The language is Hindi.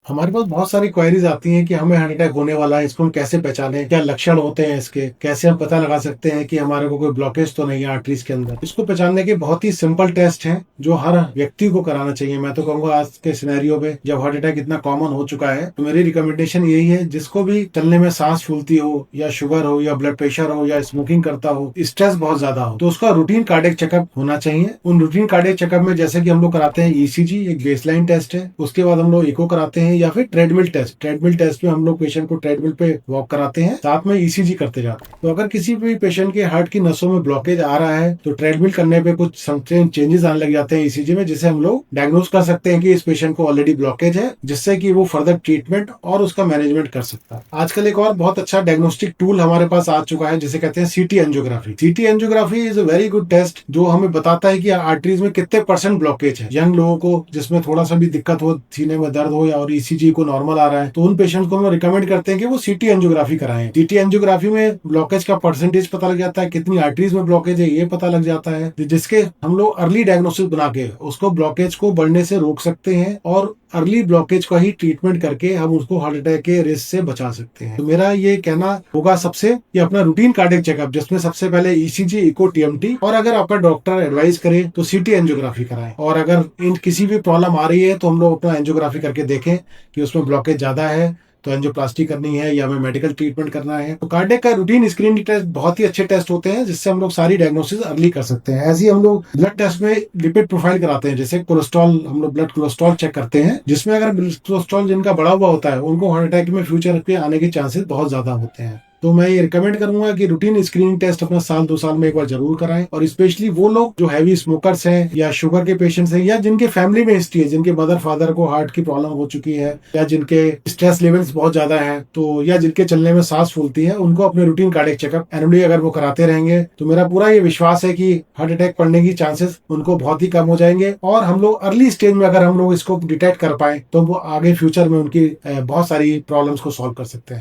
हमारे पास बहुत सारी क्वेरीज आती हैं कि हमें हार्ट अटैक होने वाला है, इसको हम कैसे पहचानें, क्या लक्षण होते हैं इसके, कैसे हम पता लगा सकते हैं कि हमारे को कोई ब्लॉकेज तो नहीं है आर्टरीज के अंदर। इसको पहचानने के बहुत ही सिंपल टेस्ट हैं जो हर व्यक्ति को कराना चाहिए। मैं तो कहूंगा आज के सिनेरियो में जब हार्ट अटैक इतना कॉमन हो चुका है तो मेरी रिकमेंडेशन यही है, जिसको भी चलने में सांस फूलती हो या शुगर हो या ब्लड प्रेशर हो या स्मोकिंग करता हो, स्ट्रेस बहुत ज्यादा हो, तो उसका रूटीन कार्डियक चेकअप होना चाहिए। उन रूटीन कार्डियक चेकअप में जैसे कि हम लोग कराते हैं ईसीजी, एक बेसलाइन टेस्ट है, उसके बाद हम लोग इको कराते हैं, या फिर ट्रेडमिल टेस्ट। ट्रेडमिल टेस्ट में हम लोग पेशेंट को ट्रेडमिल पे वॉक कराते हैं, साथ में ईसीजी करते जाते हैं। तो अगर किसी भी पेशेंट के हार्ट की नसों में ब्लॉकेज आ रहा है तो ट्रेडमिल करने पे कुछ चेंजेस आने लग जाते हैं ईसीजी में, जिसे हम लोग डायग्नोज कर सकते हैं कि इस पेशेंट को ऑलरेडी ब्लॉकेज है, जिससे कि वो फर्दर ट्रीटमेंट और उसका मैनेजमेंट कर सकता है। आजकल एक और बहुत अच्छा डायग्नोस्टिक टूल हमारे पास आ चुका है जिसे कहते हैं CT angiography. CT angiography is a very good test जो हमें बताता है कि आर्टरीज में कितने % ब्लॉकेज है। यंग लोगों को जिसमें थोड़ा सा भी दिक्कत हो, सीने में दर्द हो या और ईसीजी को नॉर्मल आ रहा है, तो उन पेशेंट को हम रिकमेंड करते हैं कि वो सीटी एंजियोग्राफी कराएं। सीटी एंजियोग्राफी में ब्लॉकेज का परसेंटेज पता लग जाता है, कितनी आर्टरीज में ब्लॉकेज है ये पता लग जाता है, जिसके हम लोग अर्ली डायग्नोसिस बना के उसको ब्लॉकेज को बढ़ने से रोक सकते हैं और अर्ली ब्लॉकेज का ही ट्रीटमेंट करके हम उसको हार्ट अटैक के रिस्क से बचा सकते हैं। तो मेरा ये कहना होगा सबसे कि अपना रूटीन कार्डियक चेकअप, जिसमें सबसे पहले ईसीजी, इको, टीएमटी, और अगर आपका डॉक्टर एडवाइस करे तो सीटी एंजियोग्राफी कराएं। और अगर इन किसी भी प्रॉब्लम आ रही है तो हम लोग अपना एंजियोग्राफी करके देखें कि उसमें ब्लॉकेज ज्यादा है तो एंजियोप्लास्टी करनी है या हमें मेडिकल ट्रीटमेंट करना है। तो कार्डियक का रूटीन स्क्रीनिंग टेस्ट बहुत ही अच्छे टेस्ट होते हैं जिससे हम लोग सारी डायग्नोसिस अर्ली कर सकते हैं। ऐसे ही हम लोग ब्लड टेस्ट में लिपिड प्रोफाइल कराते हैं, जैसे कोलेस्ट्रॉल, हम लोग ब्लड कोलेस्ट्रॉल चेक करते हैं, जिसमें अगर कोलेस्ट्रॉल जिनका बढ़ा हुआ होता है उनको हार्ट अटैक में फ्यूचर पे आने के चांसेस बहुत ज्यादा होते हैं। तो मैं ये रिकमेंड करूंगा कि रूटीन स्क्रीनिंग टेस्ट अपना साल 2 साल में एक बार जरूर कराएं। और स्पेशली वो लोग जो हैवी स्मोकर्स हैं या शुगर के पेशेंट्स हैं या जिनके फैमिली में हिस्ट्री है, जिनके मदर फादर को हार्ट की प्रॉब्लम हो चुकी है या जिनके स्ट्रेस लेवल्स बहुत ज्यादा है, तो या जिनके चलने में सांस फूलती है, उनको अपने रूटीन कार्डियक चेकअप एनुअली अगर वो कराते रहेंगे तो मेरा पूरा ये विश्वास है कि हार्ट अटैक पड़ने की चांसेस उनको बहुत ही कम हो जाएंगे। और हम लोग अर्ली स्टेज में अगर हम लोग इसको डिटेक्ट कर पाए तो वो आगे फ्यूचर में उनकी बहुत सारी प्रॉब्लम्स को सॉल्व कर सकते हैं।